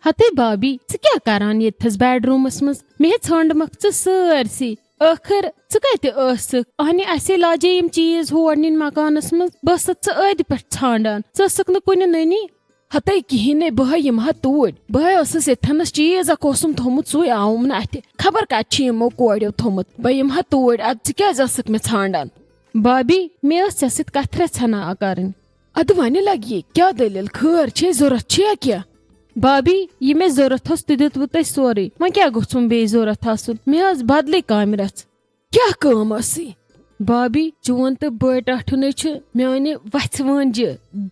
हते भाभी क्या करान ये बेडरूमस मज मे षंडमक सरसी आखिर कत अहने असे लाजे यम चीज हर नीन मकानस मज बस अद पे ान क कुन ननी हते कहें बह यमह तूर बह यथनस चीज अकोसम थोमुत सू आवम न अत खबर कत यमो कोड़ो थोमुत बह यमह तूर अद क्या मे ान भाभी मे ऐ कथ जना कर अद वन लग ये क्या दलील खैर छे जरूरत क्या भाभी ये मे जरूरत तह दितव तुम सोरे वो क्या गुम बे जरूरत आसन मे बदल काम रच क्या काम भाभी चोन तो बड़ टठन माने वथ वंज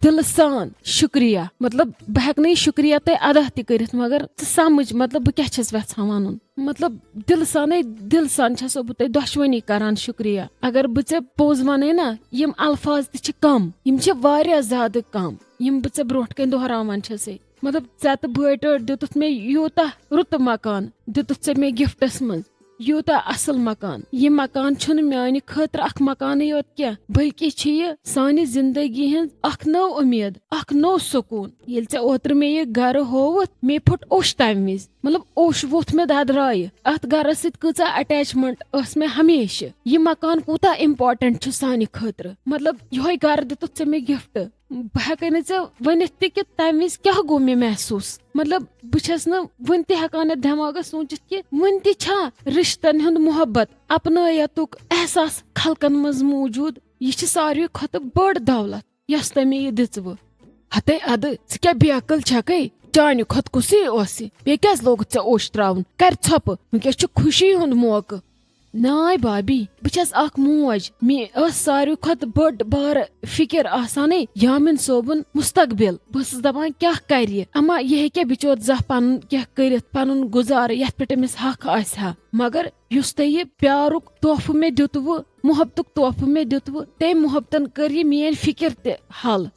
दिल सान शुक्रिया मतलब बह हेक शुक्रिया तह अदा कर मगर समझ मतलब बह क्या वेछान वन मतलब दिल सान छसो बह तुम दोशवनी करान शुक्रिया अगर बह ऐ पोज वन ना यम अल्फाज तह कम यम ज्यादा कम यम बह ऐ ब्रोट कन दोहरावान छसे मतलब ऐ तो बड़ दितुत मे यूता रुत मकान दितुत मे गिफ्टस मज यूता असल मकान यह मकान छुन म्यान खतर अख मकान योत क्या बल्कि यह सानि जिंदगी हज अख नौ उम्मीद अख नौ सुकून ये ओतर मे यह घर होवत मे फुट ओश तम विज मतलब ओश वोथ मे ददराय अत घर सत अटैचमेंट मे हमेशा यह मकान कूता इम्पोर्टेंट सानि खतर मतलब यो घर दितुत मे गिफ्ट बह हेकन वनित कि तम विज क्या गो मे महसूस मतलब बस वन तकान दिमाग सोचित कि वन तछा रिश्तन हुंद मोहब्बत अपनायतुक एहसास खलकन मज मौजूद यह सारे खुद बड़ दौलत यस तमे यह दिव हते अद क्या बेअकल छकै चान खुद कुसे बे क्या लोग ओश त्रावन कर छप वनकस खुशी हुंद मौका नाय भाभी बस मोज मे सारे खुद बड़ बार फिक्र आसान यामिन सोबन मुस्तकबिल बस दपान क्या कर अमा यह हे बिचोर जह पन क्या कर पन गुजार ये पे अमिस हक आ मगर युस तह प्यारुक तोहफ मे दितव मोहब्बतुक तोहफ मे दितव तम मोहब्बतन कर मेन फिक्र त हल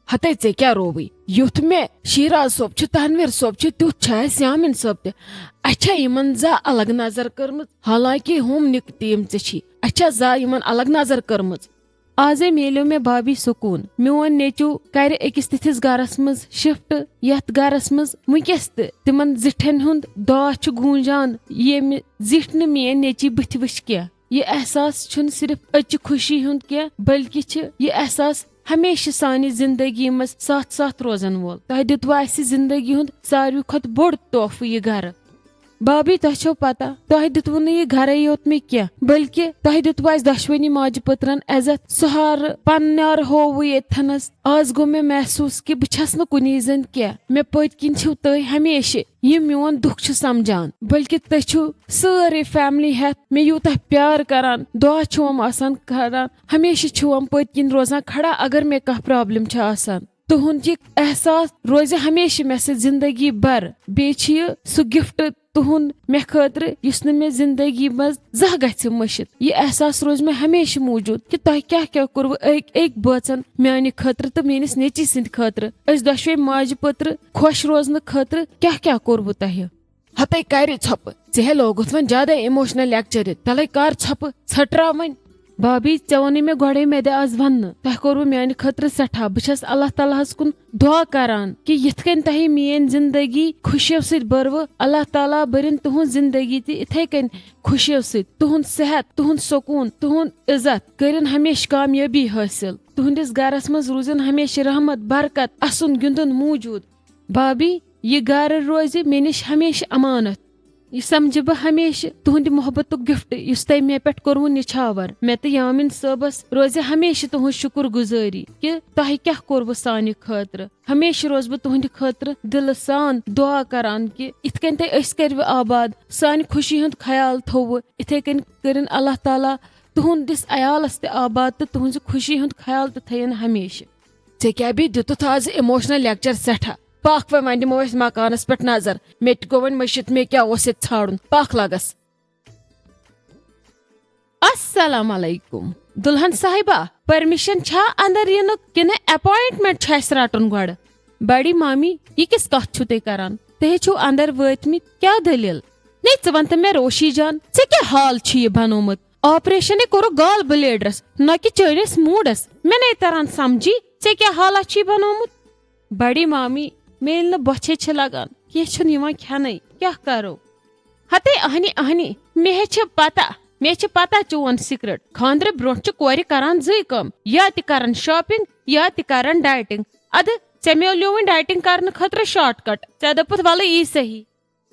हते ऐ क्या रोवई युथ मे शीराज सोब तनवीर सोब तुथ यामिन सोब तछा इन जा अलग नजर कर्म हालांकि हम निक तीम अच्छा जा इन अलग नजर कर्म आजे मिलो मे भाभी सुकून मोन नेचू कर अकिस तिथिस गरस मज शिफ्ट यथ गरस मज वनकस तिमन जिठन हुंद दह गूंजान ये जिठ न मेन नेची बुथ वच क्या यह एहसास छुन सिर्फ अच खुशी हुंद क्या बल्कि यह एहसास हमेशा सानि जिंदगी मज साथ साथ रोजन वोल तह दितव जिंदगी हुंद सारे खुद बोड़ तोहफ यह घर भाभी तह पता तह दितव यह घर योत मे क्या बल्कि तह दितव दशवनी माज पुत्रन इज्जत सुहार पन्नार होव यथनस आज गो मे महसूस कि बस कुनी जन क्या मे पत किन तुह हमेशा यह मोन दुख समझान बल्कि तुम सारे फैमिली हेत मे यूता प्यार करान दुआ आसान करान हमेशा पत किन रोजान खड़ा अगर मे कह प्रॉब्लम आसान तुहद यह एहसास रोज हमेशा मे से जिंदगी भर बे सह गिफ्ट तुहद मे खतर युस मे जिंदगी मज जह गछ मशित यह एहसास रोज मे हमेशा मौजूद कि तह क्या क्या कोरव एक बचन माने खतर तो मेनिस नेची सिंद खतर दशवे माज पुत्र खुश रोजन खतर क्या क्या कोरव तह हते कर छप ऐ लोगुत वन ज्यादा इमोशनल लेक्चर तले कर छप छटरा वन भाभी ऐ वन मे गोड़े मे आज वन तह कोरव माने खतर सठा बस अल्लाह ताला कुन दुआ करान कि यिथकन तह मेन जिंदगी खुशियों सत बरव अल्लाह ताला बरिन तुहद जिंदगी इथे कन खुशियों सत तुहद सेहत तुहद सुकून तुहद इज्जत करिन हमेशा कामयाबी हासिल तुहदिस गरस मज रूजन हमेशा रहमत बरकत असन गिंदन मौजूद भाभी यह घर रोज मे निश हमेशा अमानत यह समझ बह हमेशा तुहद मोहब्बत गिफ्ट इस तह मे पे कोरव निछावर मे तो यामिन सबस रोज हमेशा तुहद शुक्र गुजारी कि तह क्या कोरव सानि खतर हमेशा रोज बह तुहद खतर दिल सान दुआ करान कि इत कन तह करव आबाद सानि खुशी हुंद ख्याल थोव इथे कन करिन अल्लाह ताला तुहदिस अयालस त आबाद तो तुहद खुशी हुंद ख्याल तो थयन हमेशा ऐ क्या भी दितुत आज इमोशनल लेक्चर सठा पाख वन दिमो मकानस पे नजर मे गो वन मशित मे क्या छाड़न पाख लगस अस्सलाम वालेकुम दुल्हन साहिबा परमिशन छा अंदर यनुक किने अपॉइंटमेंट रटन गड़ बड़ी मामी यह किस कथ छु ते करान तह छु अंदर वतमित क्या दलील नहीं च वन मे रोशी जान ऐ क्या हाल छु यह बनोमुत ऑपरेशन कोरो गाल ब्लेडरस न कि चनिस मूडस मे नहीं तरन समझी ऐ क्या हाल छु बनोमुत बड़ी मामी मेल न बचे छ लगान ये छुन यिवान खेने क्या करो हते अहनी अहनी मे छ पता चोन सीक्रेट खांद्र ब्रोह कोर करान जै कम या त करन शॉपिंग या त करन डाइटिंग अद चे मिलियो वन डाइटिंग करने खतर शॉर्टकट चे दपुत वाले ई सही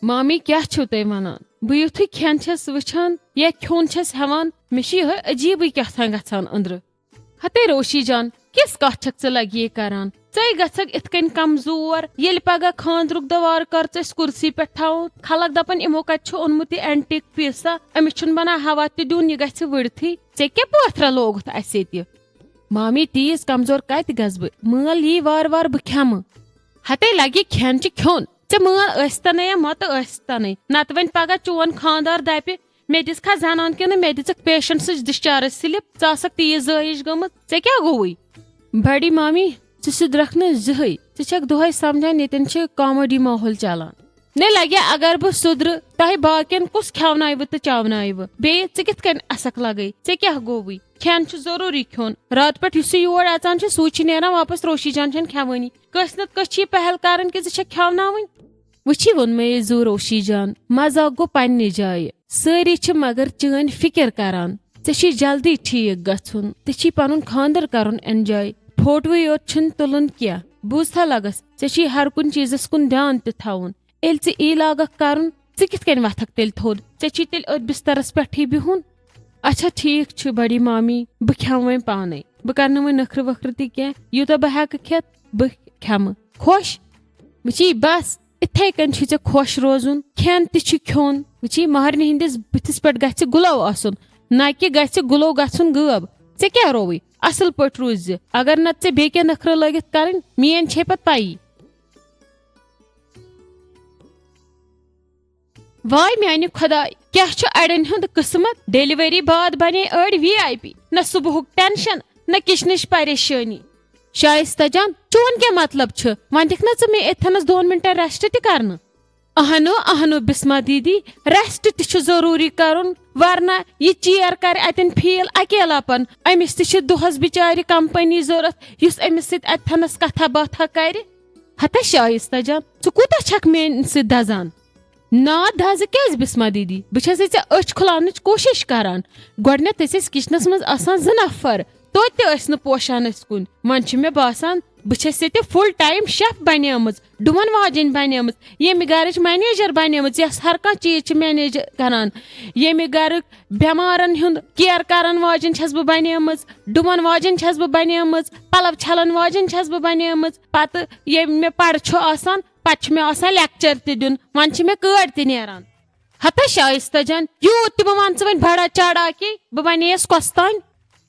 मामी क्या छो तुम वनान बह युथु खेन छस वुछान या खोन छस हेवान मे अजीब क्या गछान अंदर हते रोशी जान किस कथ छक लगे करान चे गछक इत कन कमजोर ये पगह खानद्रुक दवार कर कुर्सी पे थो खलक दपन इमो कत ओनमुत एंटिक पिसा अमिस छुन बना हवा त दिन यह गछ वड़थी चे क्या पथरा लोगुत अस मामी तीस कमजोर कत गस मल यी वार वार बह खेम हते लगे खेन खोन चे मल तन या मत तन नत वन पगह चोन खानदार दप मे दिस खा जानान कि मे दिख पेशेंट सच डिस्चार्ज स्लिप क तीस जायज गमत चे क्या गोई बड़ी मामी सुधरख न जहई छक दुहै समझान ये कॉमेडी माहौल चलान ने लगे अगर बह सुधर तह बाकियन कुस खेवनाव तो चावनाव बे कित कन असक लगे चे क्या गोई खेन जरूरी खोन रात पे योर अचान सू नेरान वापस रोशी जान खेवानी कस नत कस पहल कर खेवन वही वोन मे जू रोशी जान मजाक गो पन्ने जाय सारी मगर चन फिक्र करान चे जल्दी ठीक गुन ते पन खानदर कर एंजॉय फोटो योत तुलन क्या बूझा लगस चे हर कुन चीजस कुन ध्यान तवन ये ई लागक कर कित कन वथक तेल थोद चे तेल अथ बिस्तरस पे बिहुन अच्छा ठीक बड़ी मामी बह खेम वो पाने बह कर वो नखर वखर तह यूत बह हेक खेत बह खेम खुश वची बस इथे कन चे खुश रोजुन खेन तोन वची महरनी हंदिस बुथिस पे गि गुलो आसन न कि गुलो गुन गब चे क्या रोवी असल पे रूज अगर नत चे बे नखर लगित कर मेन छे पत पाई वाय म्यान खुदा क्या अड़न हुंद किस्मत डिलीवरी बाद बने अड़ VIP न सुबह टेंशन न किचनिश परेशानी शाइस्ता जान चोन क्या मतलब वन दिख ना मे इथनस 2 मिनट रेस्ट तह अहनो अहनो बिस्मा दीदी रेस्ट तरूरी कर वरना यह चेयर कर अतन फील अकेलापन अमिस दुहस बिचार कंपनी जरूरत युस अमिस सथनस कथा बाथा कर हता शाइस्ता जान चु कूता छक मेन सि दजान ना दज क्या बिस्मा दीदी बस अच खुलान कोशिश करान गोडनेथ किचनस मज आसान 2 नफर तो पोशान कुन मन मे बासान बस ये फुल टाइम शेफ बनेम डुमन वाजन बनेम ये घर मैनेजर बनेम हर कह चीज मैनेज करान ये घर बेमारन हुंद केयर करान वाजन बह बनेम डुमन वाजन बह बनेम पलव छलन वाजन बह बनेम पत ये मे पढ़ आसान पे मे आसान लेक्चर दिन वन मे कड़ तरान हता शाइस्ता जान यूत बह वन वन बड़ा चढ़ा कि बह बनेस कस्तान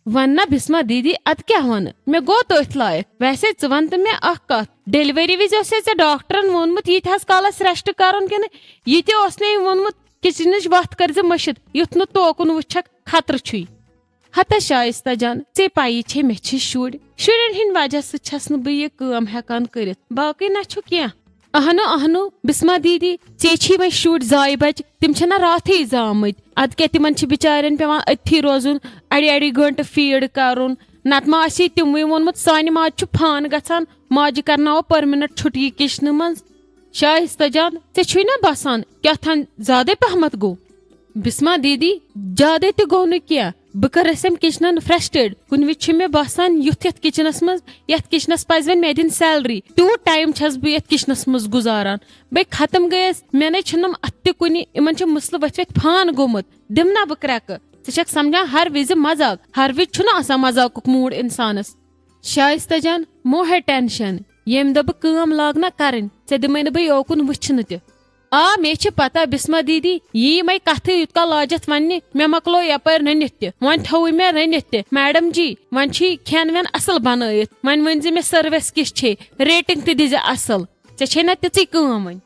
वन ना बिस्मा दीदी अद क्या वन मे गो तथ लायक वैसे वन तो मे कत डिलीवरी विज डॉक्टरन वोनमुत यीतिहस कालस रेस्ट कर ये वोनमुत किचनच वत कर मशिद युथ न तोकुन वुछक खतर छुई हता शाइस्ता जान चे पाई छे मे शुरन हिंद वजह सस बह यह काम हेकान कर बाकी ना क्या अहनो अहनो बिस्मा दीदी चे वे शुर जाय बच तिम छना रात जामत अद क्या तिमन बिचारन पे अथी रोजुन अड़ी अड़ी घंटे फीड करुन नत मा तिमवे वोनमुत सान माज फान गछान माज करना परमानेंट छुट्टी किचन मज शाइस्ता जान चे ना बसान क्या थान ज्यादा पहमत गो बिस्मा दीदी ज्यादा तो गो न क्या बह कर किचन फ्रस्ट्रेट कुन विच मे बसान युथ किचनस मज किचनस पज वन मे दिन सैलरी तूत टाइम छस बह किचनस मज गुजारान बे खत्म गयस मे नम अत कुन इन मसल वथ फान गोमुत दिम ना बह क्रैक चे समझान हर विज मजाक हर विज मजाक मूड इंसानस शाइस्ता जान मो है टेंशन येम दो काम लागना कर चे दिमे बह योकुन वुछन त आ मे पता बिस्मा दीदी यी मे कथ यूत का लाजत वन मे मकलो यपर रनित वन थो मे रनित मैडम जी वन खेन वेन असल बन वन वन मे सर्विस किस रेटिंग तह असल चे ना ती कम वन